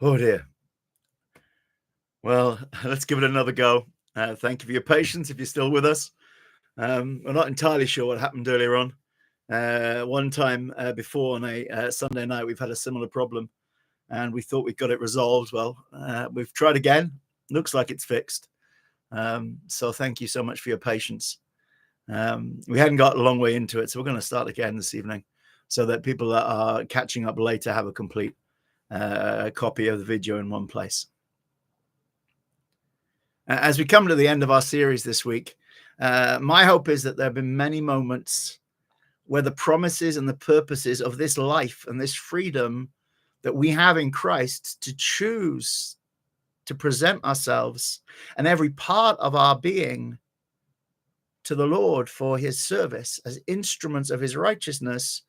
Oh dear. Well, let's give it another go. Thank you for your patience if you're still with us. We're not entirely sure what happened earlier on. One time before on a Sunday night, we've had a similar problem and we thought we got it resolved. Well, we've tried again. Looks like it's fixed. So thank you so much for your patience. We hadn't got a long way into it, so we're going to start again this evening so that people that are catching up later have a complete copy of the video in one place. As we come to the end of our series this week, my hope is that there have been many moments where the promises and the purposes of this life and this freedom that we have in Christ to choose to present ourselves and every part of our being to the Lord for his service as instruments of his righteousness.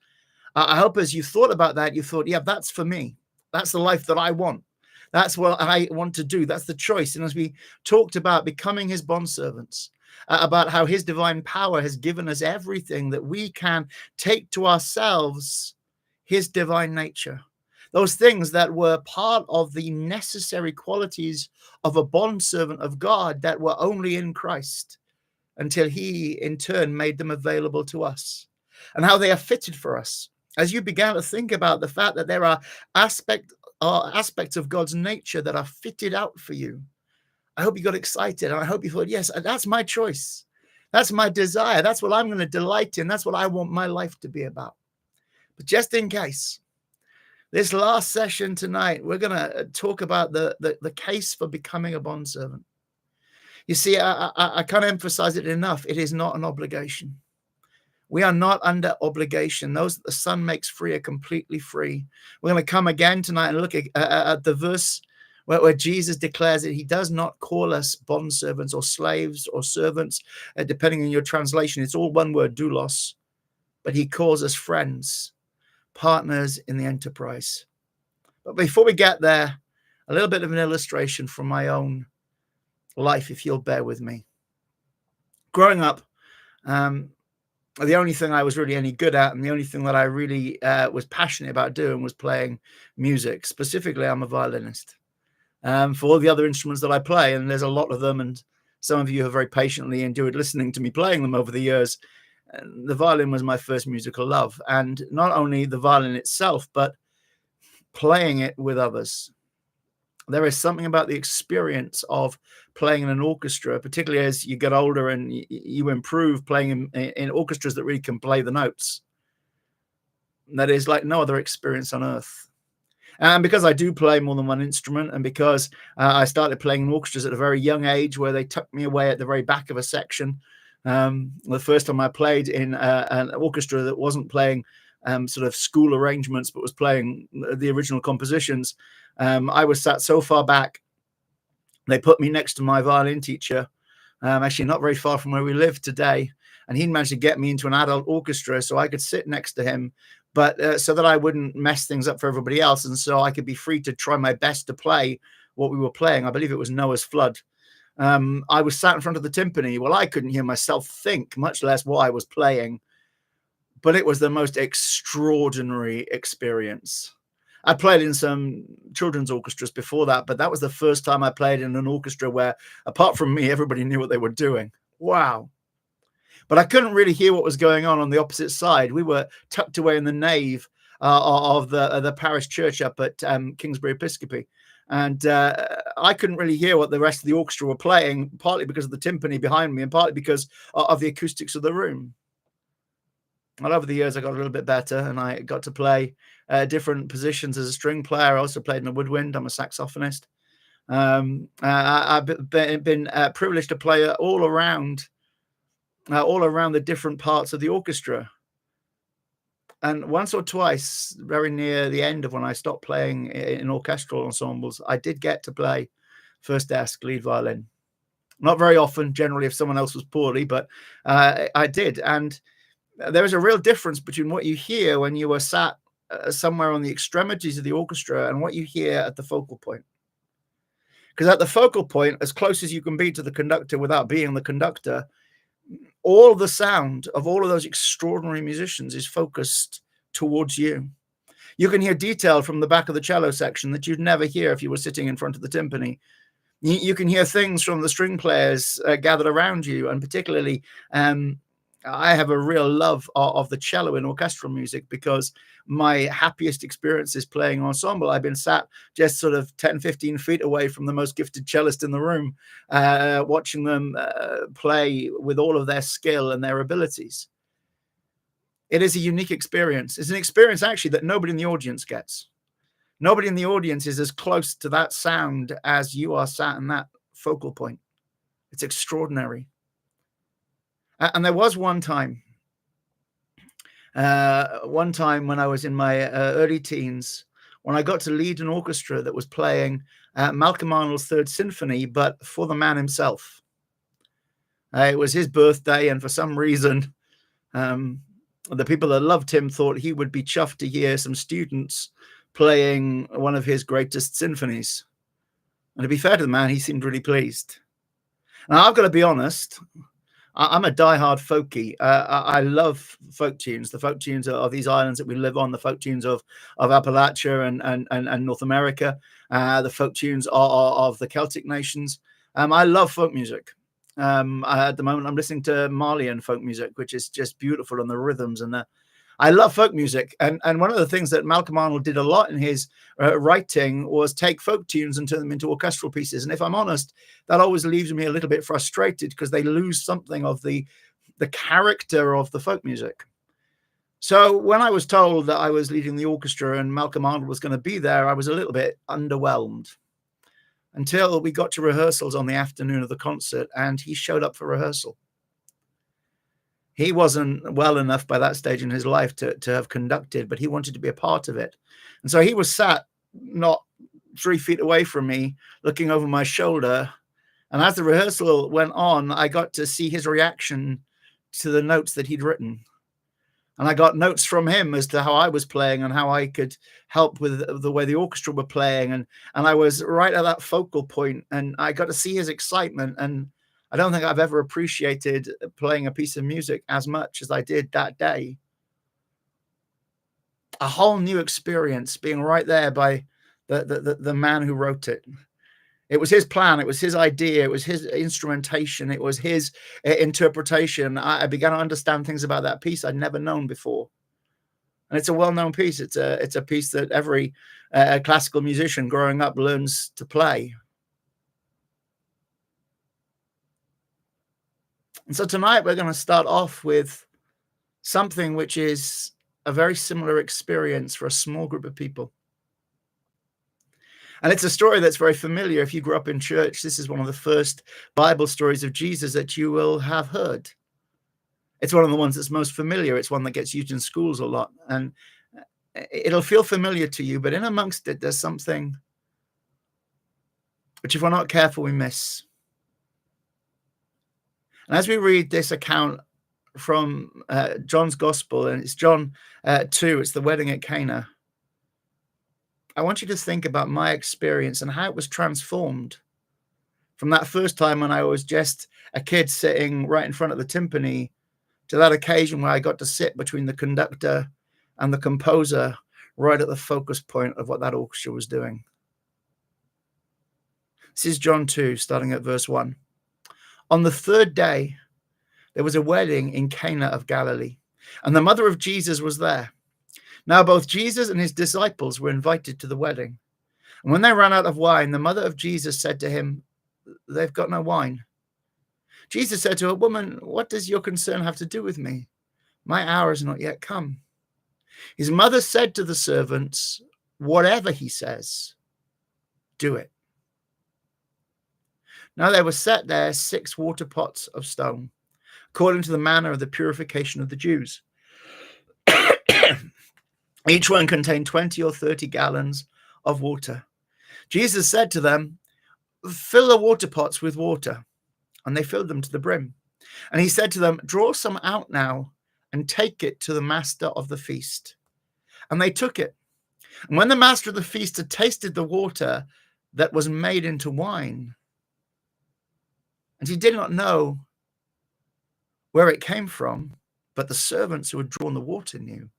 I hope as you thought about that, you thought, yeah, that's for me. That's the life that I want. That's what I want to do. That's the choice. And as we talked about becoming his bondservants, about how his divine power has given us everything that we can take to ourselves, his divine nature, those things that were part of the necessary qualities of a bondservant of God that were only in Christ until he in turn made them available to us, and how they are fitted for us. As you began to think about the fact that there are aspects of God's nature that are fitted out for you, I hope you got excited, and I hope you thought, yes, that's my choice. That's my desire. That's what I'm going to delight in. That's what I want my life to be about. But just in case, this last session tonight, we're going to talk about the case for becoming a bondservant. You see, I can't emphasize it enough. It is not an obligation. We are not under obligation. Those that the Son makes free are completely free. We're going to come again tonight and look at the verse where Jesus declares that he does not call us bondservants or slaves or servants, depending on your translation. It's all one word, doulos. But he calls us friends, partners in the enterprise. But before we get there, a little bit of an illustration from my own life, if you'll bear with me. Growing up, the only thing I was really any good at, and the only thing that I really was passionate about doing, was playing music. Specifically, I'm a violinist. For all the other instruments that I play, and there's a lot of them, and some of you have very patiently endured listening to me playing them over the years, the violin was my first musical love. And not only the violin itself, but playing it with others. There is something about the experience of playing in an orchestra, particularly as you get older and you improve playing in orchestras that really can play the notes, that is like no other experience on earth. And because I do play more than one instrument, and because I started playing in orchestras at a very young age, where they tucked me away at the very back of a section. The first time I played in an orchestra that wasn't playing sort of school arrangements, but was playing the original compositions, I was sat so far back, they put me next to my violin teacher, actually not very far from where we live today, and he managed to get me into an adult orchestra so I could sit next to him, but so that I wouldn't mess things up for everybody else, and so I could be free to try my best to play what we were playing. I believe it was Noah's Flood. I was sat in front of the timpani. Well, I couldn't hear myself think, much less what I was playing, but it was the most extraordinary experience. I played in some children's orchestras before that, but that was the first time I played in an orchestra where, apart from me, everybody knew what they were doing. Wow. But I couldn't really hear what was going on the opposite side. We were tucked away in the nave of the parish church up at Kingsbury Episcopi. And I couldn't really hear what the rest of the orchestra were playing, partly because of the timpani behind me and partly because of the acoustics of the room. Well, over the years, I got a little bit better, and I got to play different positions as a string player. I also played in the woodwind. I'm a saxophonist. I've been privileged to play all around the different parts of the orchestra. And once or twice, very near the end of when I stopped playing in orchestral ensembles, I did get to play first desk lead violin. Not very often, generally, if someone else was poorly, but I did. And there is a real difference between what you hear when you are sat somewhere on the extremities of the orchestra and what you hear at the focal point. Because at the focal point, as close as you can be to the conductor without being the conductor, all the sound of all of those extraordinary musicians is focused towards you. You can hear detail from the back of the cello section that you'd never hear if you were sitting in front of the timpani. You can hear things from the string players gathered around you, and particularly I have a real love of the cello in orchestral music, because my happiest experience is playing ensemble. I've been sat just sort of 10, 15 feet away from the most gifted cellist in the room, watching them play with all of their skill and their abilities. It is a unique experience. It's an experience actually that nobody in the audience gets. Nobody in the audience is as close to that sound as you are sat in that focal point. It's extraordinary. And there was one time when I was in my early teens, when I got to lead an orchestra that was playing Malcolm Arnold's Third Symphony, but for the man himself. It was his birthday, and for some reason, the people that loved him thought he would be chuffed to hear some students playing one of his greatest symphonies. And to be fair to the man, he seemed really pleased. Now, I've got to be honest, I'm a diehard folkie. I love folk tunes. The folk tunes of these islands that we live on, the folk tunes of Appalachia and North America, the folk tunes of the Celtic nations. I love folk music. At the moment, I'm listening to Malian folk music, which is just beautiful, and the rhythms and I love folk music. And one of the things that Malcolm Arnold did a lot in his writing was take folk tunes and turn them into orchestral pieces. And if I'm honest, that always leaves me a little bit frustrated, because they lose something of the character of the folk music. So when I was told that I was leading the orchestra and Malcolm Arnold was going to be there, I was a little bit underwhelmed, until we got to rehearsals on the afternoon of the concert, and he showed up for rehearsal. He wasn't well enough by that stage in his life to have conducted, but he wanted to be a part of it. And so he was sat not 3 feet away from me, looking over my shoulder. And as the rehearsal went on, I got to see his reaction to the notes that he'd written. And I got notes from him as to how I was playing and how I could help with the way the orchestra were playing. And I was right at that focal point, and I got to see his excitement. And I don't think I've ever appreciated playing a piece of music as much as I did that day. A whole new experience, being right there by the man who wrote it. It was his plan. It was his idea. It was his instrumentation. It was his interpretation. I began to understand things about that piece I'd never known before. And it's a well-known piece. It's a piece that every classical musician growing up learns to play. And so tonight we're going to start off with something which is a very similar experience for a small group of people. And it's a story that's very familiar. If you grew up in church, this is one of the first Bible stories of Jesus that you will have heard. It's one of the ones that's most familiar. It's one that gets used in schools a lot. And it'll feel familiar to you, but in amongst it, there's something which, if we're not careful, we miss. And as we read this account from John's Gospel, and it's John 2, it's the wedding at Cana, I want you to think about my experience and how it was transformed from that first time when I was just a kid sitting right in front of the timpani to that occasion where I got to sit between the conductor and the composer, right at the focus point of what that orchestra was doing. This is John 2, starting at verse 1. On the third day, there was a wedding in Cana of Galilee, and the mother of Jesus was there. Now both Jesus and his disciples were invited to the wedding. And when they ran out of wine, the mother of Jesus said to him, "They've got no wine." Jesus said to her, "Woman, what does your concern have to do with me? My hour has not yet come." His mother said to the servants, "Whatever he says, do it." Now there were set there 6 water pots of stone, according to the manner of the purification of the Jews. Each one contained 20 or 30 gallons of water. Jesus said to them, "Fill the water pots with water." And they filled them to the brim. And he said to them, "Draw some out now and take it to the master of the feast." And they took it. And when the master of the feast had tasted the water that was made into wine, and he did not know where it came from, but the servants who had drawn the water knew.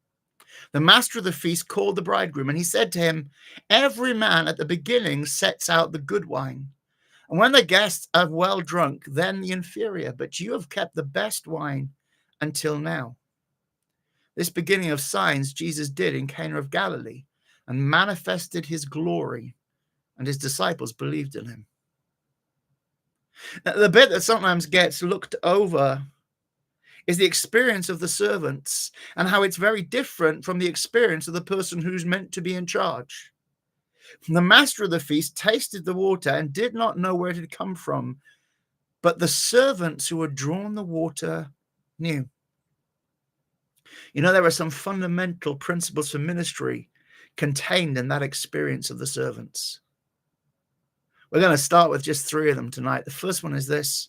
The master of the feast called the bridegroom, and he said to him, every man at the beginning sets out the good wine, and when the guests are well drunk, then the inferior, but you have kept the best wine until now. This beginning of signs Jesus did in Cana of Galilee and manifested his glory, and his disciples believed in him. Now, the bit that sometimes gets looked over is the experience of the servants and how it's very different from the experience of the person who's meant to be in charge. The master of the feast tasted the water and did not know where it had come from, but the servants who had drawn the water knew. You know, there are some fundamental principles for ministry contained in that experience of the servants. We're going to start with just 3 of them tonight. The first one is this: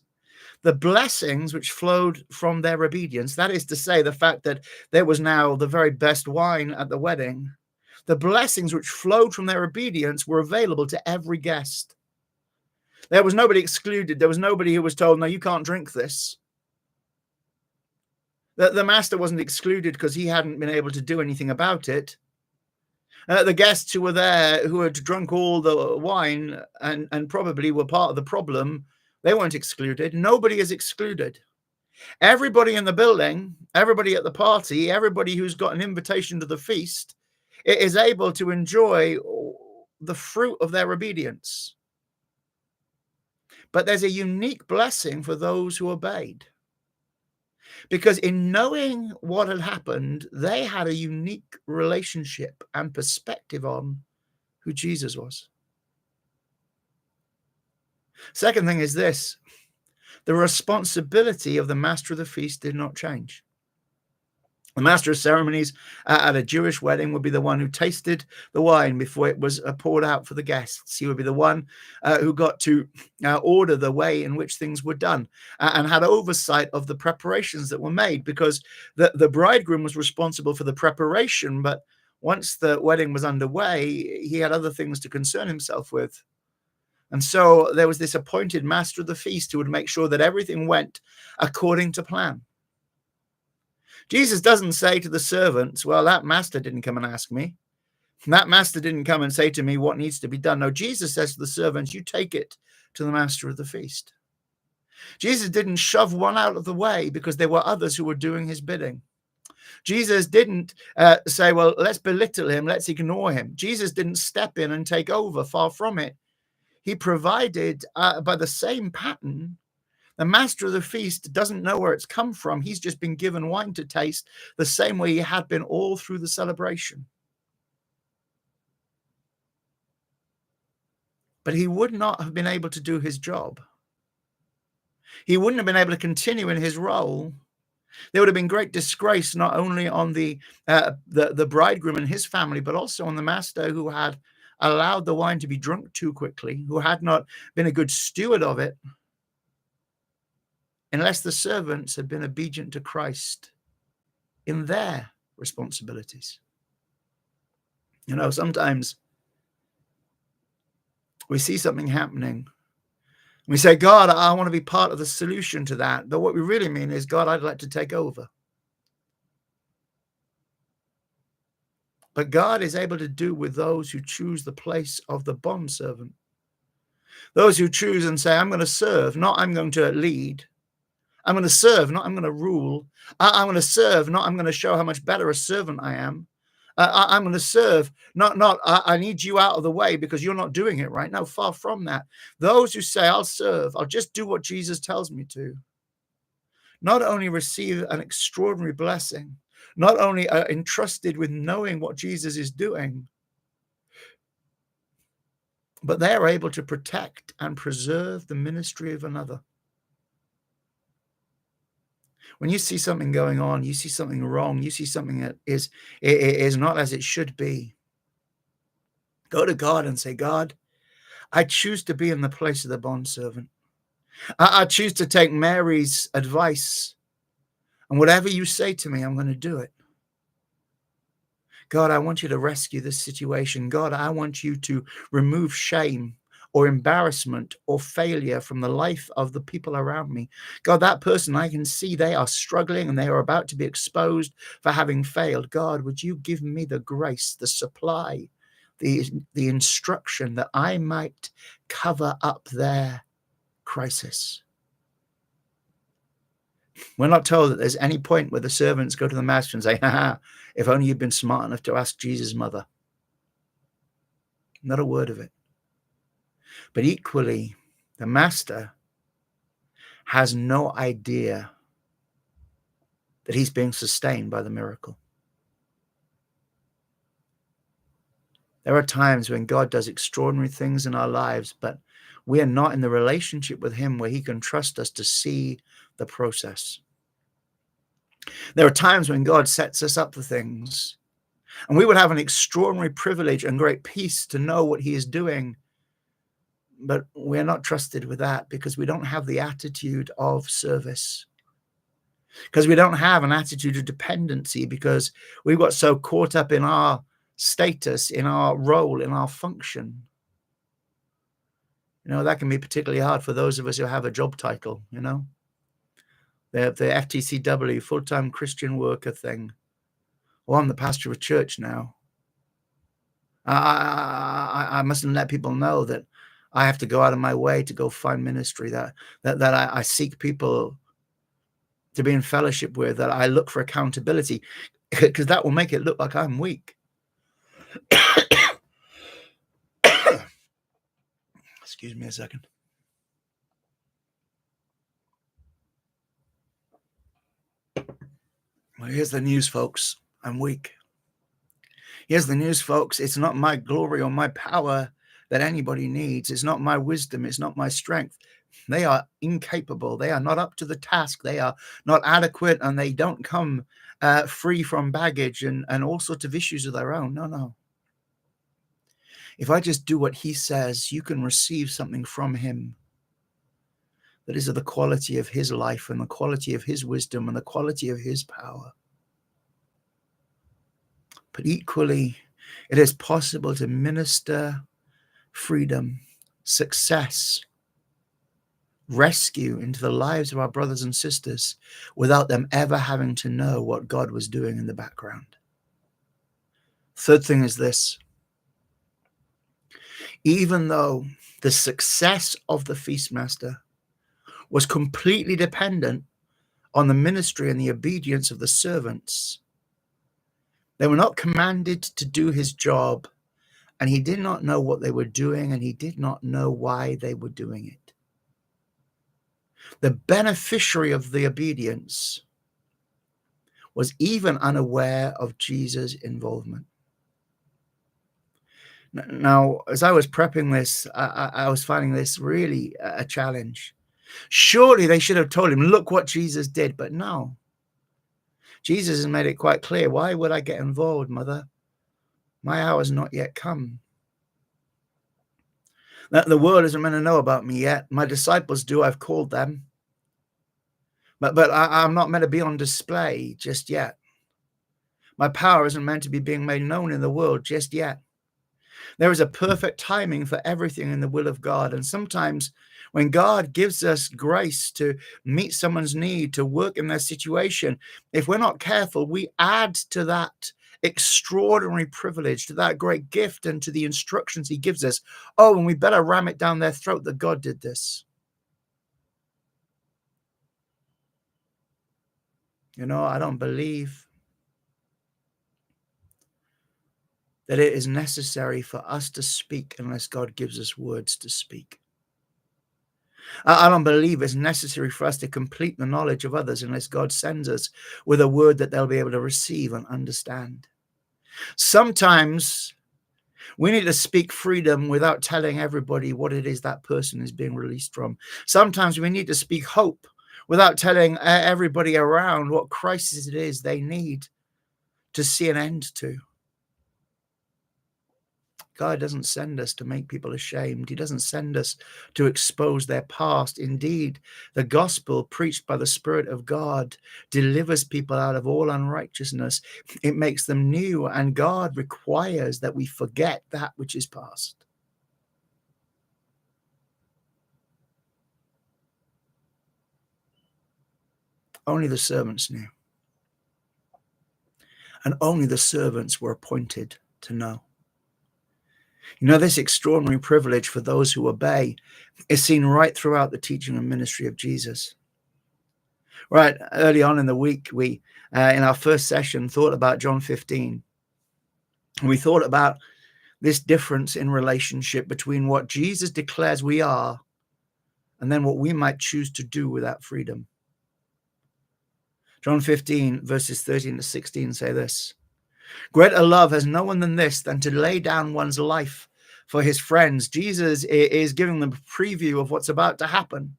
the blessings which flowed from their obedience, that is to say, the fact that there was now the very best wine at the wedding, the blessings which flowed from their obedience were available to every guest. There was nobody excluded. There was nobody who was told, no, you can't drink this. The master wasn't excluded because he hadn't been able to do anything about it. The guests who were there, who had drunk all the wine and probably were part of the problem, they weren't excluded. Nobody is excluded. Everybody in the building, everybody at the party, everybody who's got an invitation to the feast is able to enjoy the fruit of their obedience. But there's a unique blessing for those who obeyed. Because in knowing what had happened, they had a unique relationship and perspective on who Jesus was. Second thing is this: the responsibility of the master of the feast did not change. The master of ceremonies at a Jewish wedding would be the one who tasted the wine before it was poured out for the guests. He would be the one who got to order the way in which things were done and had oversight of the preparations that were made, because the bridegroom was responsible for the preparation, but once the wedding was underway, he had other things to concern himself with. And so there was this appointed master of the feast who would make sure that everything went according to plan. Jesus doesn't say to the servants, well, that master didn't come and ask me. That master didn't come and say to me what needs to be done. No, Jesus says to the servants, you take it to the master of the feast. Jesus didn't shove one out of the way because there were others who were doing his bidding. Jesus didn't say, well, let's belittle him, let's ignore him. Jesus didn't step in and take over. Far from it. He provided by the same pattern. The master of the feast doesn't know where it's come from. He's just been given wine to taste the same way he had been all through the celebration. But he would not have been able to do his job. He wouldn't have been able to continue in his role. There would have been great disgrace, not only on the bridegroom and his family, but also on the master who had allowed the wine to be drunk too quickly, who had not been a good steward of it, unless the servants had been obedient to Christ in their responsibilities. You know, sometimes we see something happening. We say, God, I want to be part of the solution to that. But what we really mean is, God, I'd like to take over. But God is able to do with those who choose the place of the bondservant. Those who choose and say, I'm going to serve, not I'm going to lead. I'm going to serve, not I'm going to rule. I'm going to serve, not I'm going to show how much better a servant I am. I'm going to serve, not I need you out of the way because you're not doing it right. No, far from that. Those who say, I'll serve, I'll just do what Jesus tells me to, not only receive an extraordinary blessing, not only are entrusted with knowing what Jesus is doing, but they are able to protect and preserve the ministry of another. When you see something going on, you see something wrong, you see something that is not as it should be, go to God and say, God, I choose to be in the place of the bondservant. I choose to take Mary's advice, and whatever you say to me, I'm going to do it. God, I want you to rescue this situation. God, I want you to remove shame or embarrassment or failure from the life of the people around me. God, that person, I can see they are struggling and they are about to be exposed for having failed. God, would you give me the grace, the supply, the instruction that I might cover up their crisis? We're not told that there's any point where the servants go to the master and say, ha, if only you'd been smart enough to ask Jesus' mother. Not a word of it. But equally, the master has no idea that he's being sustained by the miracle. There are times when God does extraordinary things in our lives, but we are not in the relationship with him where he can trust us to see the process. There are times when God sets us up for things, and we would have an extraordinary privilege and great peace to know what he is doing, but we're not trusted with that because we don't have the attitude of service, because we don't have an attitude of dependency, because we got so caught up in our status, in our role, in our function. That can be particularly hard for those of us who have a job title, the FTCW, full-time Christian worker thing. Well, I'm the pastor of a church now. I mustn't let people know that I have to go out of my way to go find ministry, that I seek people to be in fellowship with, that I look for accountability, because that will make it look like I'm weak. Excuse me a second. Well, here's the news, folks. I'm weak. Here's the news, folks. It's not my glory or my power that anybody needs. It's not my wisdom. It's not my strength. They are incapable. They are not up to the task. They are not adequate, and they don't come free from baggage and all sorts of issues of their own. No. If I just do what he says, you can receive something from him that is of the quality of his life and the quality of his wisdom and the quality of his power. But equally, it is possible to minister freedom, success, rescue into the lives of our brothers and sisters without them ever having to know what God was doing in the background. Third thing is this. Even though the success of the feastmaster was completely dependent on the ministry and the obedience of the servants, they were not commanded to do his job, and he did not know what they were doing, and he did not know why they were doing it. The beneficiary of the obedience was even unaware of Jesus' involvement. Now, as I was prepping this, I was finding this really a challenge. Surely they should have told him, look what Jesus did, but no. Jesus has made it quite clear. Why would I get involved, mother? My hour's not yet come. The world isn't meant to know about me yet. My disciples do. I've called them. But I'm not meant to be on display just yet. My power isn't meant to be being made known in the world just yet. There is a perfect timing for everything in the will of God. And sometimes when God gives us grace to meet someone's need, to work in their situation, if we're not careful, we add to that extraordinary privilege, to that great gift, and to the instructions he gives us. Oh, and we better ram it down their throat that God did this. I don't believe that it is necessary for us to speak unless God gives us words to speak. I don't believe it's necessary for us to complete the knowledge of others unless God sends us with a word that they'll be able to receive and understand. Sometimes we need to speak freedom without telling everybody what it is that person is being released from. Sometimes we need to speak hope without telling everybody around what crisis it is they need to see an end to. God doesn't send us to make people ashamed. He doesn't send us to expose their past. Indeed, the gospel preached by the Spirit of God delivers people out of all unrighteousness. It makes them new, and God requires that we forget that which is past. Only the servants knew. And only the servants were appointed to know. You know, this extraordinary privilege for those who obey is seen right throughout the teaching and ministry of Jesus. Right, early on in the week, we, in our first session, thought about John 15. And we thought about this difference in relationship between what Jesus declares we are and then what we might choose to do with that freedom. John 15, verses 13 to 16 say this: "Greater love has no one than this, than to lay down one's life for his friends." Jesus is giving them a preview of what's about to happen.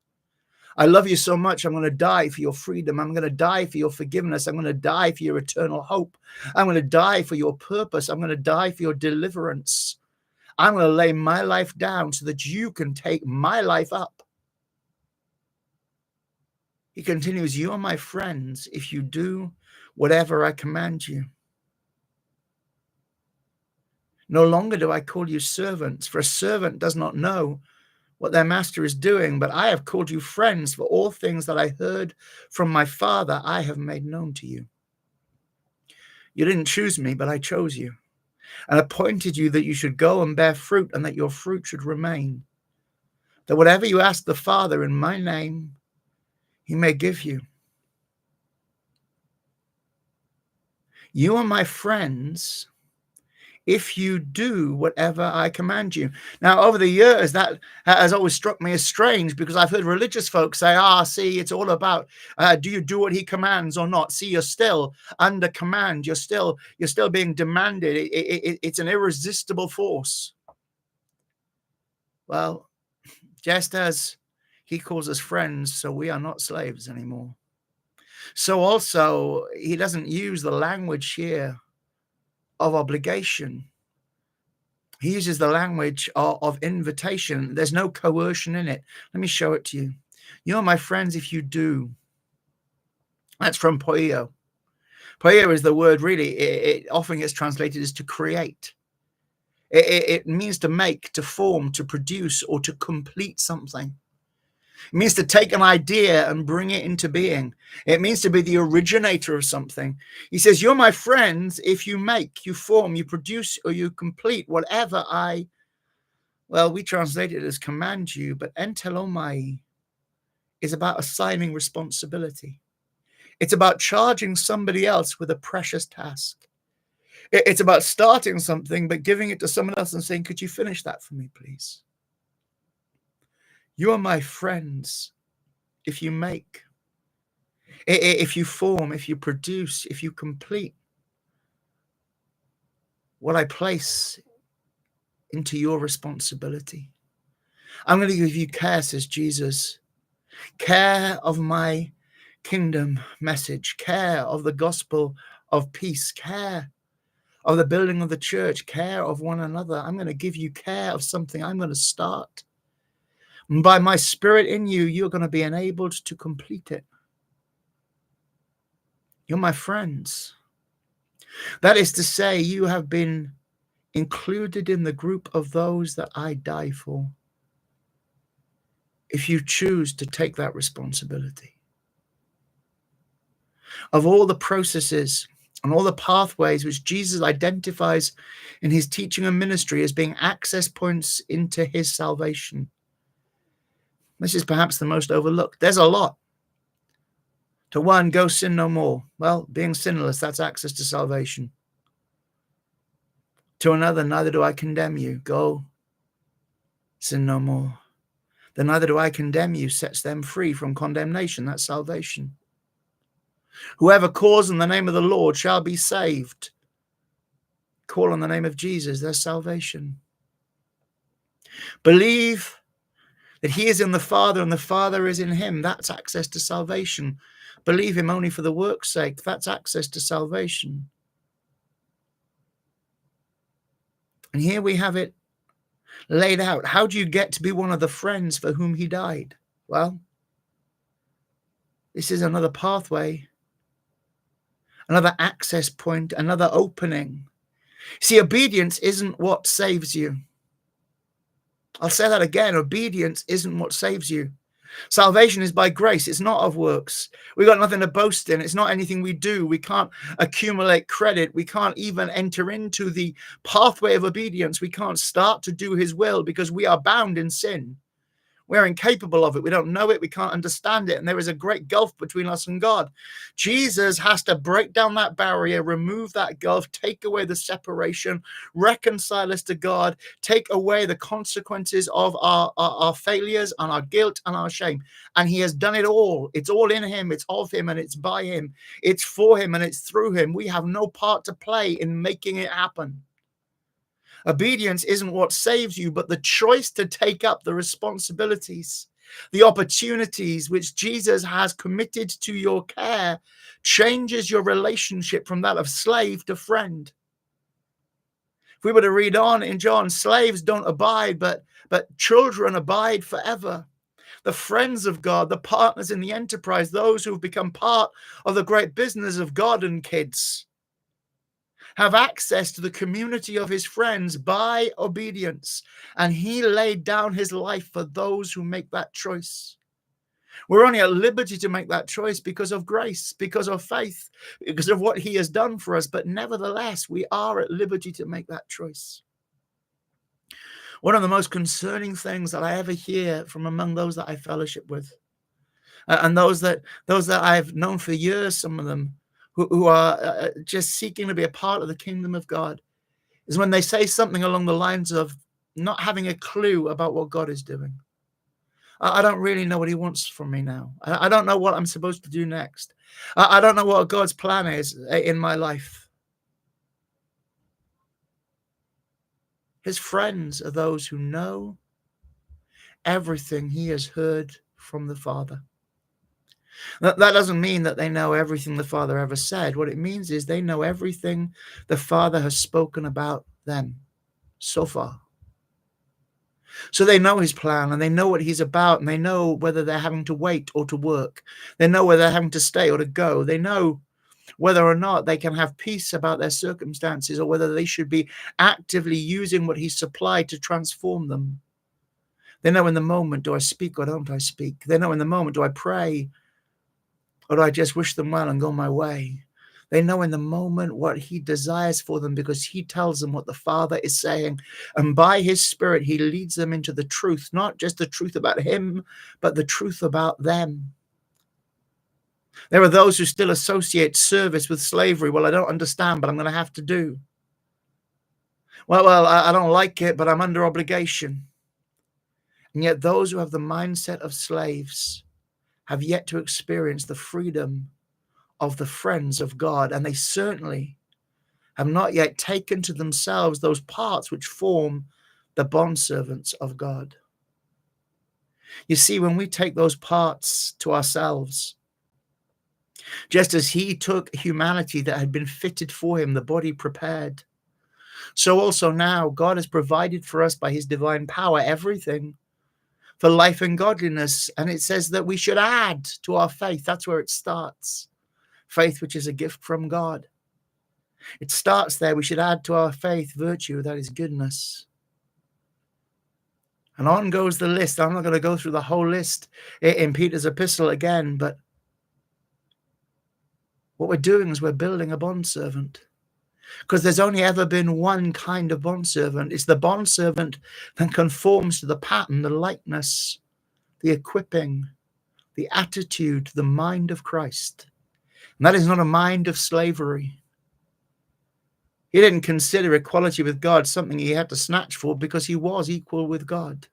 I love you so much, I'm going to die for your freedom. I'm going to die for your forgiveness. I'm going to die for your eternal hope. I'm going to die for your purpose. I'm going to die for your deliverance. I'm going to lay my life down so that you can take my life up. He continues, "You are my friends if you do whatever I command you. No longer do I call you servants, for a servant does not know what their master is doing, but I have called you friends, for all things that I heard from my Father I have made known to you. You didn't choose me, but I chose you, and appointed you that you should go and bear fruit, and that your fruit should remain, that whatever you ask the Father in my name, he may give you. You are my friends if you do whatever I command you." Now, over the years, that has always struck me as strange, because I've heard religious folks say, see, it's all about, do you do what he commands or not? See, you're still under command. You're still being demanded. It's an irresistible force. Well, just as he calls us friends, so we are not slaves anymore. So also, he doesn't use the language here of obligation. He uses the language of invitation. There's no coercion in it. Let me show it to you. "You are my friends if you do." That's from poio. Poio is the word, really, it often gets translated as to create. It means to make, to form, to produce, or to complete something. It means to take an idea and bring it into being. It means to be the originator of something. He says, "You're my friends if you make, you form, you produce, or you complete whatever we translate it as command you, but entelomai is about assigning responsibility. It's about charging somebody else with a precious task. It's about starting something, but giving it to someone else and saying, could you finish that for me, please? You are my friends if you make, if you form, if you produce, if you complete what I place into your responsibility. I'm going to give you care, says Jesus, care of my kingdom message, care of the gospel of peace, care of the building of the church, care of one another. I'm going to give you care of something I'm going to start. And by my spirit in you, you're going to be enabled to complete it. You're my friends. That is to say, you have been included in the group of those that I die for, if you choose to take that responsibility. Of all the processes and all the pathways which Jesus identifies in his teaching and ministry as being access points into his salvation, this is perhaps the most overlooked. There's a lot. To one, go sin no more. Well, being sinless, that's access to salvation. To another, neither do I condemn you. Go sin no more. Then neither do I condemn you sets them free from condemnation. That's salvation. Whoever calls on the name of the Lord shall be saved. Call on the name of Jesus, there's salvation. Believe that he is in the Father and the Father is in him. That's access to salvation. Believe him only for the work's sake. That's access to salvation. And here we have it laid out. How do you get to be one of the friends for whom he died? Well, this is another pathway, another access point, another opening. See, obedience isn't what saves you. I'll say that again. Obedience isn't what saves you. Salvation is by grace. It's not of works. We got nothing to boast in. It's not anything we do. We can't accumulate credit. We can't even enter into the pathway of obedience. We can't start to do his will because we are bound in sin. We're incapable of it. We don't know it. We can't understand it. And there is a great gulf between us and God. Jesus has to break down that barrier, remove that gulf, take away the separation, reconcile us to God, take away the consequences of our failures and our guilt and our shame. And he has done it all. It's all in him. It's of him and it's by him. It's for him and it's through him. We have no part to play in making it happen. Obedience isn't what saves you, but the choice to take up the responsibilities, the opportunities which Jesus has committed to your care changes your relationship from that of slave to friend. If we were to read on in John, slaves don't abide, but children abide forever. The friends of God, the partners in the enterprise, those who have become part of the great business of God and kids, have access to the community of his friends by obedience. And he laid down his life for those who make that choice. We're only at liberty to make that choice because of grace, because of faith, because of what he has done for us. But nevertheless, we are at liberty to make that choice. One of the most concerning things that I ever hear from among those that I fellowship with, and those that I've known for years, some of them, who are just seeking to be a part of the kingdom of God, is when they say something along the lines of not having a clue about what God is doing. I don't really know what he wants from me now. I don't know what I'm supposed to do next. I don't know what God's plan is in my life. His friends are those who know everything he has heard from the Father. That doesn't mean that they know everything the Father ever said. What it means is they know everything the Father has spoken about them so far. So they know his plan and they know what he's about, and they know whether they're having to wait or to work. They know whether they're having to stay or to go. They know whether or not they can have peace about their circumstances, or whether they should be actively using what he's supplied to transform them. They know in the moment, do I speak or don't I speak? They know in the moment, do I pray or do I just wish them well and go my way? They know in the moment what he desires for them, because he tells them what the Father is saying. And by his Spirit, he leads them into the truth, not just the truth about him, but the truth about them. There are those who still associate service with slavery. Well, I don't understand, but I'm going to have to do. Well, I don't like it, but I'm under obligation. And yet those who have the mindset of slaves have yet to experience the freedom of the friends of God, and they certainly have not yet taken to themselves those parts which form the bondservants of God. You see, when we take those parts to ourselves, just as he took humanity that had been fitted for him, the body prepared, so also now God has provided for us by his divine power everything for life and godliness. And it says that we should add to our faith. That's where it starts. Faith, which is a gift from God. It starts there. We should add to our faith virtue, that is goodness. And on goes the list. I'm not going to go through the whole list in Peter's epistle again, but what we're doing is we're building a bondservant. Because there's only ever been one kind of bondservant. It's the bondservant that conforms to the pattern, the likeness, the equipping, the attitude, the mind of Christ. And that is not a mind of slavery. He didn't consider equality with God something he had to snatch for, because he was equal with God.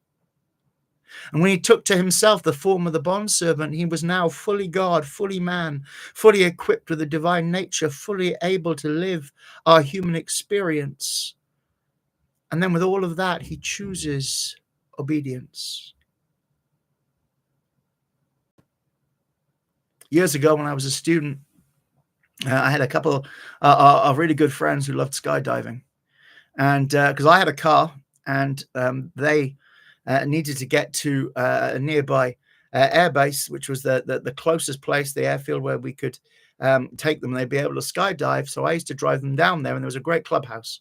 And when he took to himself the form of the bondservant, he was now fully God, fully man, fully equipped with a divine nature, fully able to live our human experience. And then with all of that, he chooses obedience. Years ago, when I was a student, I had a couple of really good friends who loved skydiving. And because I had a car, and they needed to get to a nearby airbase, which was the closest place, the airfield, where we could take them. They'd be able to skydive. So I used to drive them down there, and there was a great clubhouse.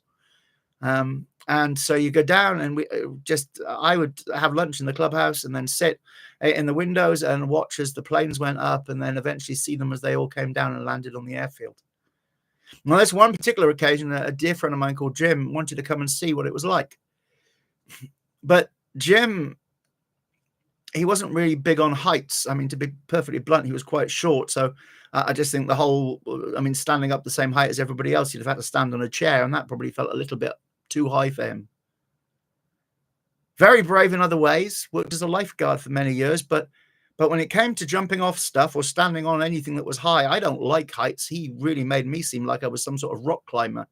And so you go down, and I would have lunch in the clubhouse and then sit in the windows and watch as the planes went up, and then eventually see them as they all came down and landed on the airfield. Well, there's one particular occasion, a dear friend of mine called Jim wanted to come and see what it was like. But Jim, he wasn't really big on heights. I mean, to be perfectly blunt, he was quite short. So I just think standing up the same height as everybody else, he'd have had to stand on a chair, and that probably felt a little bit too high for him. Very brave in other ways, worked as a lifeguard for many years, but when it came to jumping off stuff or standing on anything that was high, I don't like heights. He really made me seem like I was some sort of rock climber.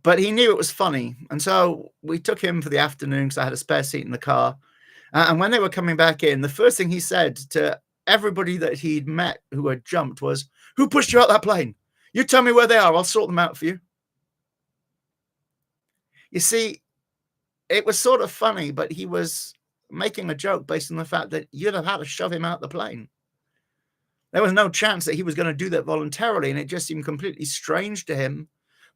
But he knew it was funny. And so we took him for the afternoon because I had a spare seat in the car. And when they were coming back in, the first thing he said to everybody that he'd met who had jumped was, "Who pushed you out that plane? You tell me where they are. I'll sort them out for you." You see, it was sort of funny, but he was making a joke based on the fact that you'd have had to shove him out the plane. There was no chance that he was going to do that voluntarily, and it just seemed completely strange to him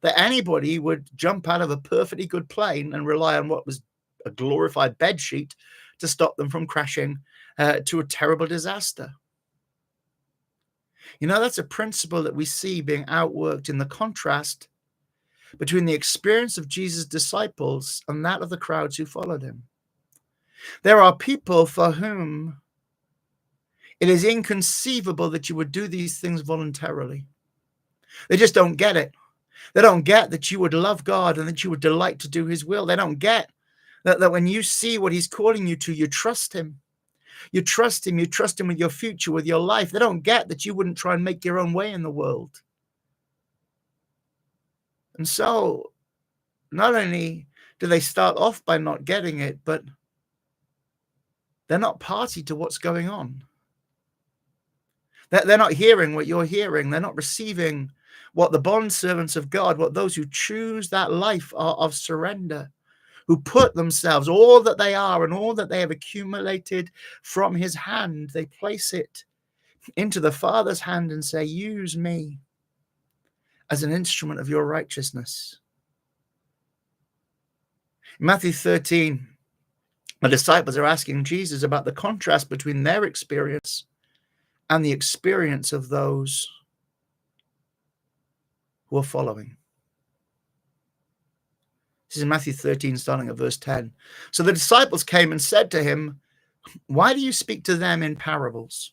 that anybody would jump out of a perfectly good plane and rely on what was a glorified bed sheet to stop them from crashing to a terrible disaster. You know, that's a principle that we see being outworked in the contrast between the experience of Jesus' disciples and that of the crowds who followed him. There are people for whom it is inconceivable that you would do these things voluntarily. They just don't get it. They don't get that you would love God and that you would delight to do his will. They don't get that when you see what he's calling you to, you trust him. You trust him. You trust him with your future, with your life. They don't get that you wouldn't try and make your own way in the world. And so not only do they start off by not getting it, but they're not party to what's going on. They're not hearing what you're hearing. They're not receiving what the bondservants of God, what those who choose that life of surrender, who put themselves, all that they are and all that they have accumulated from his hand, they place it into the Father's hand and say, "Use me as an instrument of your righteousness." In Matthew 13, the disciples are asking Jesus about the contrast between their experience and the experience of those who are following. This is in Matthew 13, starting at verse 10. So the disciples came and said to him, "Why do you speak to them in parables?"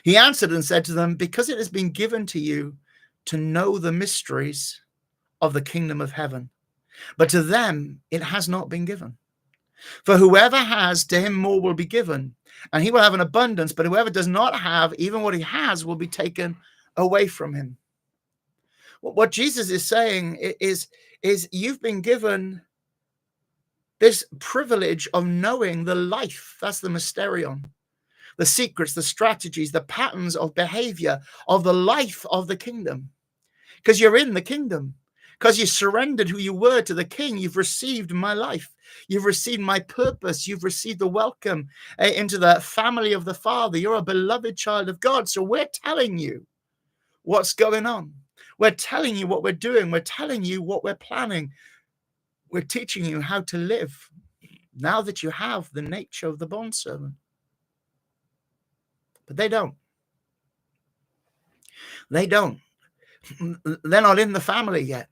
He answered and said to them, "Because it has been given to you to know the mysteries of the kingdom of heaven, but to them it has not been given. For whoever has, to him more will be given, and he will have an abundance, but whoever does not have, even what he has will be taken away from him." What Jesus is saying is you've been given this privilege of knowing the life. That's the mysterion, the secrets, the strategies, the patterns of behavior of the life of the kingdom. Because you're in the kingdom. Because you surrendered who you were to the king. You've received my life. You've received my purpose. You've received the welcome into the family of the Father. You're a beloved child of God. So we're telling you what's going on. We're telling you what we're doing. We're telling you what we're planning. We're teaching you how to live now that you have the nature of the bondservant. But they don't. They don't. They're not in the family yet.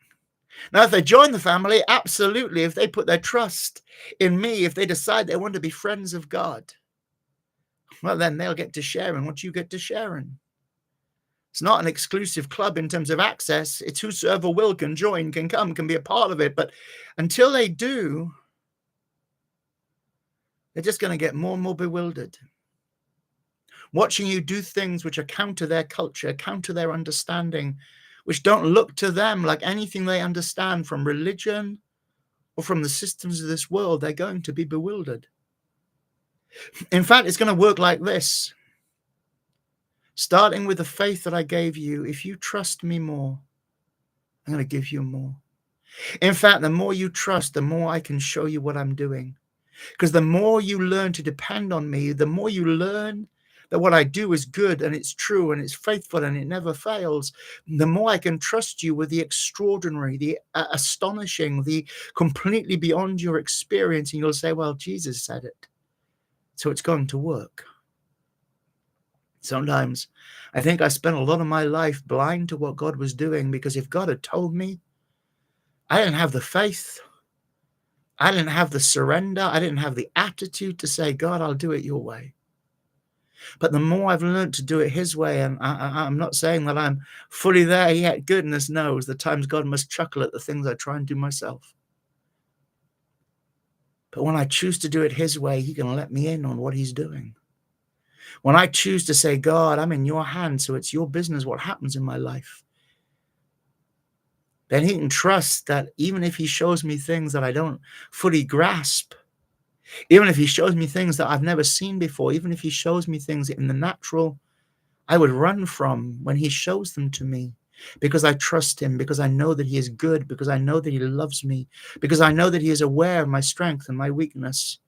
Now, if they join the family, absolutely. If they put their trust in me, if they decide they want to be friends of God, well, then they'll get to share in what you get to share in. It's not an exclusive club in terms of access. It's whosoever will can join, can come, can be a part of it. But until they do, they're just going to get more and more bewildered, watching you do things which are counter their culture, counter their understanding, which don't look to them like anything they understand from religion or from the systems of this world. They're going to be bewildered. In fact, it's going to work like this. Starting with the faith that I gave you, if you trust me more, I'm going to give you more. In fact, the more you trust, the more I can show you what I'm doing. Because the more you learn to depend on me, the more you learn that what I do is good and it's true and it's faithful and it never fails, the more I can trust you with the extraordinary, the astonishing, the completely beyond your experience. And you'll say, well, Jesus said it, so it's going to work. Sometimes I think I spent a lot of my life blind to what God was doing, because if God had told me, I didn't have the faith, I didn't have the surrender, I didn't have the attitude to say, God, I'll do it your way. But the more I've learned to do it his way, and I'm not saying that I'm fully there yet, goodness knows the times God must chuckle at the things I try and do myself. But when I choose to do it his way, he can let me in on what he's doing. When I choose to say, God, I'm in your hands, so it's your business what happens in my life, then he can trust that even if he shows me things that I don't fully grasp, even if he shows me things that I've never seen before, even if he shows me things in the natural I would run from, when he shows them to me, because I trust him, because I know that he is good, because I know that he loves me, because I know that he is aware of my strength and my weakness,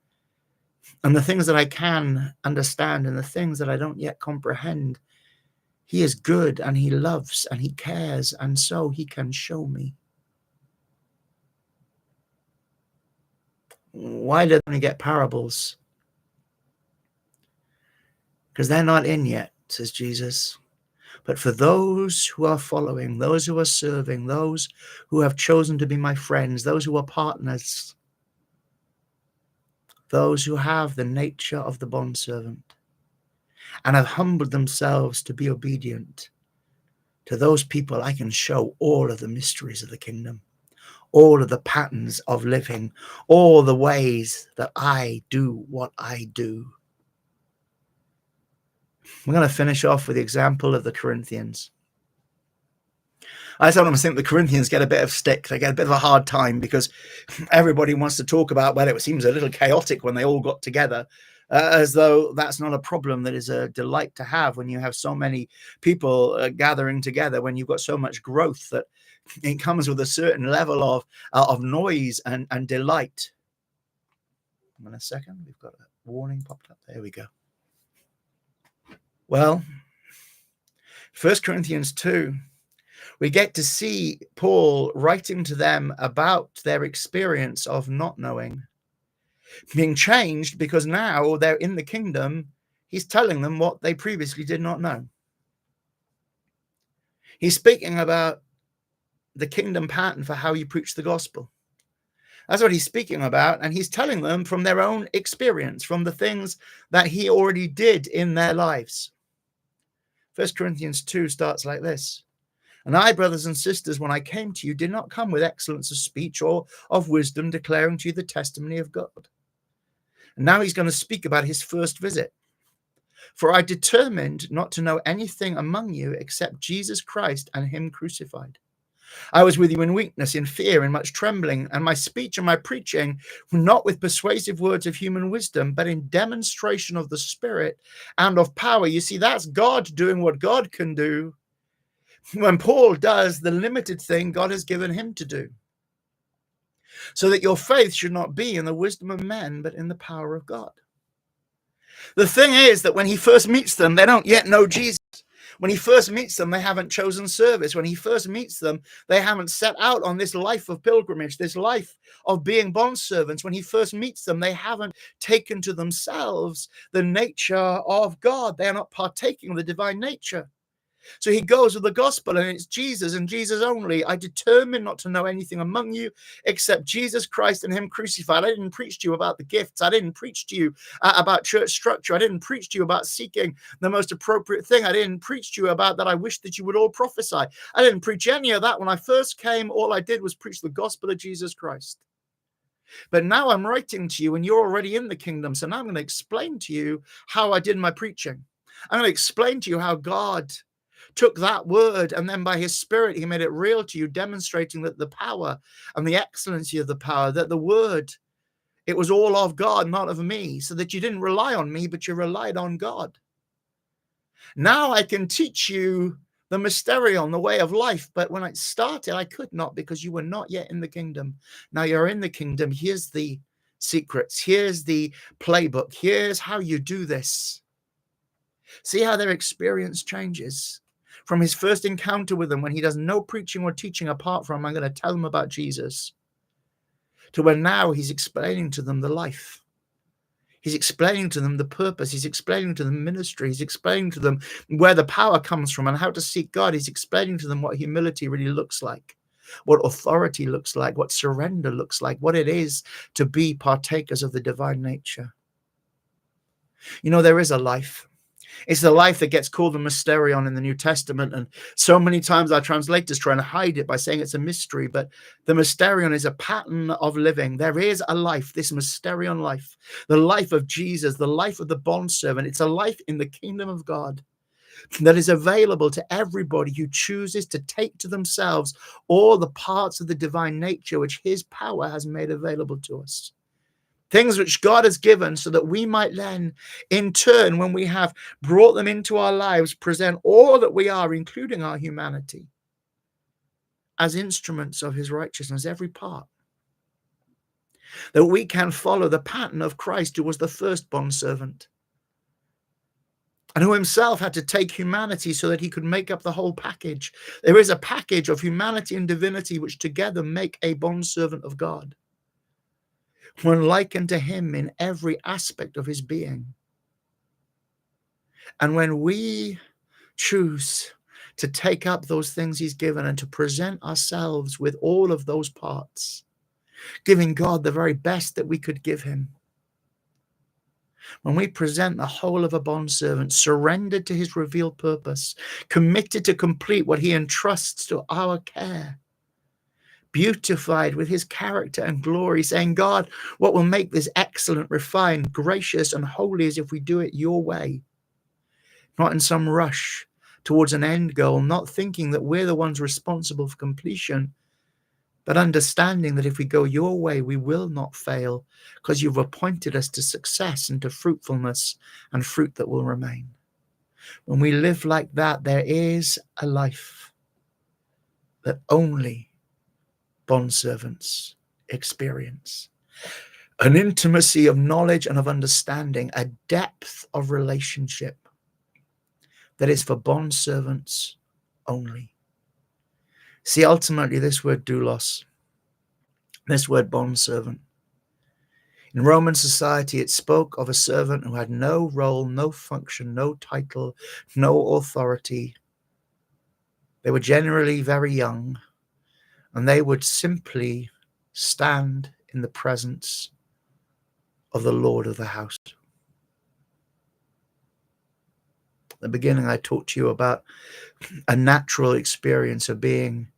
and the things that I can understand and the things that I don't yet comprehend. He is good and he loves and he cares, and so he can show me. Why do they get parables? Because they're not in yet, says Jesus. But for those who are following, those who are serving, those who have chosen to be my friends, those who are partners, those who have the nature of the bondservant and have humbled themselves to be obedient, to those people I can show all of the mysteries of the kingdom, all of the patterns of living, all the ways that I do what I do. We're going to finish off with the example of the Corinthians. I sometimes think the Corinthians get a bit of stick. They get a bit of a hard time because everybody wants to talk about, well, it seems a little chaotic when they all got together, as though that's not a problem that is a delight to have when you have so many people gathering together, when you've got so much growth that it comes with a certain level of noise and delight. In a second, we've got a warning popped up. There we go. Well, 1 Corinthians 2, we get to see Paul writing to them about their experience of not knowing, being changed because now they're in the kingdom. He's telling them what they previously did not know. He's speaking about the kingdom pattern for how you preach the gospel. That's what he's speaking about, and he's telling them from their own experience, from the things that he already did in their lives. 1 Corinthians 2 starts like this. And I, brothers and sisters, when I came to you, did not come with excellence of speech or of wisdom, declaring to you the testimony of God. And now he's going to speak about his first visit. For I determined not to know anything among you except Jesus Christ and him crucified. I was with you in weakness, in fear, in much trembling, and my speech and my preaching were not with persuasive words of human wisdom, but in demonstration of the Spirit and of power. You see, that's God doing what God can do when Paul does the limited thing God has given him to do. So that your faith should not be in the wisdom of men, but in the power of God. The thing is that when he first meets them, they don't yet know Jesus. When he first meets them, they haven't chosen service. When he first meets them, they haven't set out on this life of pilgrimage, this life of being bondservants. When he first meets them, they haven't taken to themselves the nature of God. They are not partaking of the divine nature. So he goes with the gospel, and it's Jesus and Jesus only. I determined not to know anything among you except Jesus Christ and him crucified. I didn't preach to you about the gifts. I didn't preach to you about church structure. I didn't preach to you about seeking the most appropriate thing. I didn't preach to you about that I wish that you would all prophesy. I didn't preach any of that. When I first came, all I did was preach the gospel of Jesus Christ. But now I'm writing to you and you're already in the kingdom. So now I'm going to explain to you how I did my preaching. I'm going to explain to you how God took that word and then by his Spirit, he made it real to you, demonstrating that the power and the excellency of the power, that the word, it was all of God, not of me, so that you didn't rely on me, but you relied on God. Now I can teach you the mysterion, the way of life. But when I started, I could not, because you were not yet in the kingdom. Now you're in the kingdom. Here's the secrets. Here's the playbook. Here's how you do this. See how their experience changes. From his first encounter with them, when he does no preaching or teaching apart from, I'm going to tell them about Jesus, to when now he's explaining to them the life. He's explaining to them the purpose. He's explaining to them ministry. He's explaining to them where the power comes from and how to seek God. He's explaining to them what humility really looks like, what authority looks like, what surrender looks like, what it is to be partakers of the divine nature. You know, there is a life. It's the life that gets called the mysterion in the New Testament. And so many times our translators try and hide it by saying it's a mystery. But the mysterion is a pattern of living. There is a life, this mysterion life, the life of Jesus, the life of the bondservant. It's a life in the kingdom of God that is available to everybody who chooses to take to themselves all the parts of the divine nature which his power has made available to us. Things which God has given so that we might then, in turn, when we have brought them into our lives, present all that we are, including our humanity, as instruments of his righteousness, every part. That we can follow the pattern of Christ, who was the first bondservant, and who himself had to take humanity so that he could make up the whole package. There is a package of humanity and divinity which together make a bondservant of God, when likened to him in every aspect of his being. And when we choose to take up those things he's given and to present ourselves with all of those parts, giving God the very best that we could give him, when we present the whole of a bondservant, surrendered to his revealed purpose, committed to complete what he entrusts to our care, beautified with his character and glory, saying, God, what will make this excellent, refined, gracious, and holy is if we do it your way, not in some rush towards an end goal, not thinking that we're the ones responsible for completion, but understanding that if we go your way, we will not fail, because you've appointed us to success and to fruitfulness and fruit that will remain. When we live like that, there is a life that only bondservants experience, an intimacy of knowledge and of understanding, a depth of relationship that is for bondservants only. See, ultimately, this word doulos, this word bondservant, in Roman society, it spoke of a servant who had no role, no function, no title, no authority. They were generally very young, and they would simply stand in the presence of the Lord of the house. At the beginning, I talked to you about a natural experience of being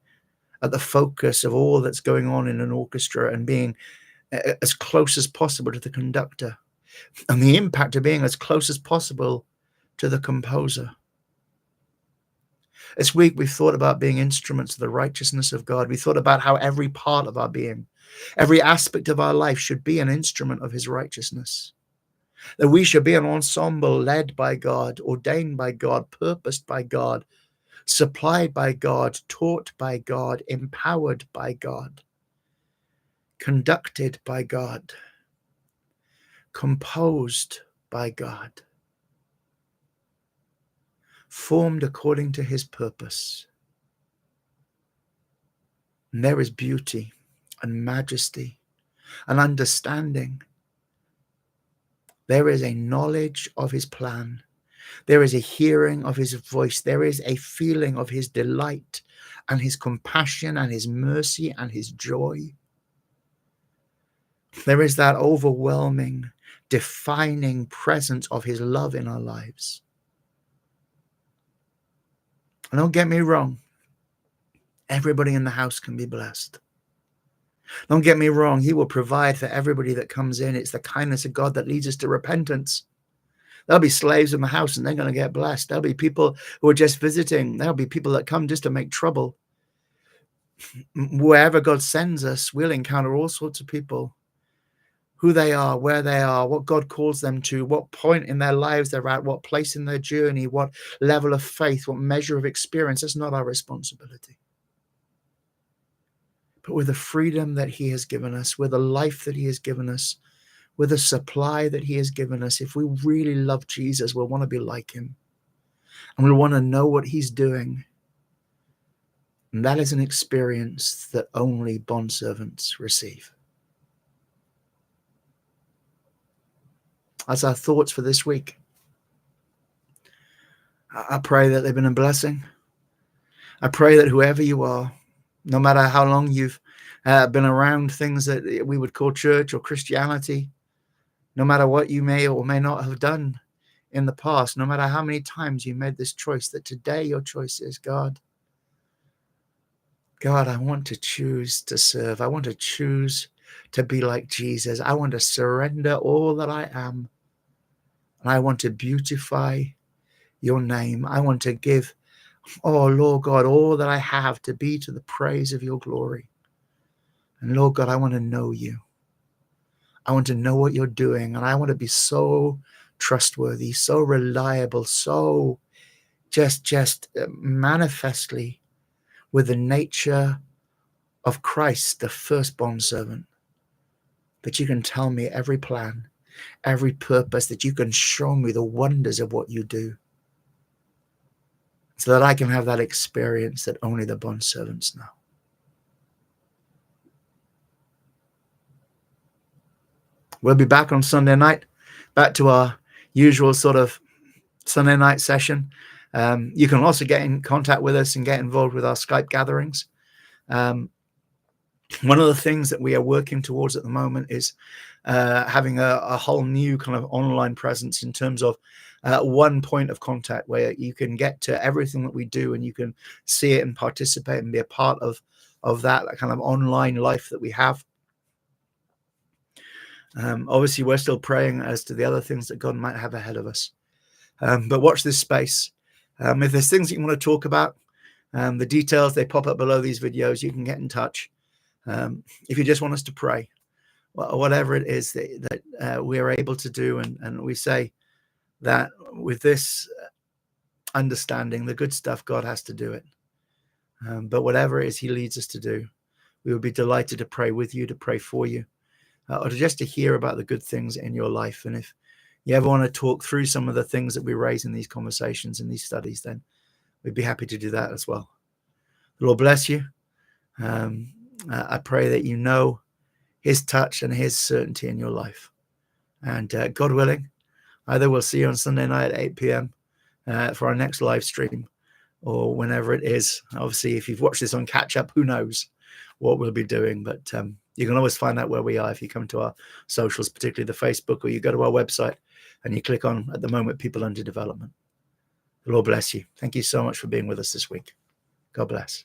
at the focus of all that's going on in an orchestra and being as close as possible to the conductor, and the impact of being as close as possible to the composer. This week, we've thought about being instruments of the righteousness of God. We thought about how every part of our being, every aspect of our life should be an instrument of his righteousness. That we should be an ensemble led by God, ordained by God, purposed by God, supplied by God, taught by God, empowered by God, conducted by God, composed by God, formed according to his purpose. And there is beauty and majesty and understanding. There is a knowledge of his plan. There is a hearing of his voice. There is a feeling of his delight and his compassion and his mercy and his joy. There is that overwhelming, defining presence of his love in our lives. And don't get me wrong, everybody in the house can be blessed. Don't get me wrong, he will provide for everybody that comes in. It's the kindness of God that leads us to repentance. There'll be slaves in the house and they're going to get blessed. There'll be people who are just visiting. There'll be people that come just to make trouble. Wherever God sends us, we'll encounter all sorts of people. Who they are, where they are, what God calls them to, what point in their lives they're at, what place in their journey, what level of faith, what measure of experience. That's not our responsibility. But with the freedom that he has given us, with the life that he has given us, with the supply that he has given us, if we really love Jesus, we'll want to be like him. and we want to know what he's doing. And that is an experience that only bondservants receive. That's our thoughts for this week. I pray that they've been a blessing. I pray that whoever you are, no matter how long you've been around things that we would call church or Christianity, no matter what you may or may not have done in the past, no matter how many times you made this choice, that today your choice is, God, I want to choose to serve. I want to choose to be like Jesus. I want to surrender all that I am. And I want to beautify your name. I want to give, oh Lord God, all that I have to be to the praise of your glory. And Lord God, I want to know you. I want to know what you're doing. And I want to be so trustworthy, so reliable, so just manifestly with the nature of Christ, the first bondservant, that you can tell me every plan, every purpose, that you can show me the wonders of what you do, so that I can have that experience that only the bondservants know. We'll be back on Sunday night, back to our usual sort of Sunday night session. You can also get in contact with us and get involved with our Skype gatherings. One of the things that we are working towards at the moment is having a whole new kind of online presence in terms of one point of contact where you can get to everything that we do and you can see it and participate and be a part of that kind of online life that we have. Obviously, we're still praying as to the other things that God might have ahead of us. But watch this space. If there's things that you want to talk about, the details, they pop up below these videos. You can get in touch. If you just want us to pray, whatever it is that we are able to do, and we say that with this understanding, the good stuff, God has to do it. But whatever it is he leads us to do, we would be delighted to pray with you, to pray for you, or just to hear about the good things in your life. And if you ever want to talk through some of the things that we raise in these conversations and these studies, then we'd be happy to do that as well. The Lord bless you. I pray that you know his touch and his certainty in your life. And God willing, either we'll see you on Sunday night at 8 p.m. For our next live stream, or whenever it is. Obviously, if you've watched this on catch up, who knows what we'll be doing. But you can always find out where we are if you come to our socials, particularly the Facebook, or you go to our website and you click on, at the moment, People Under Development. The Lord bless you. Thank you so much for being with us this week. God bless.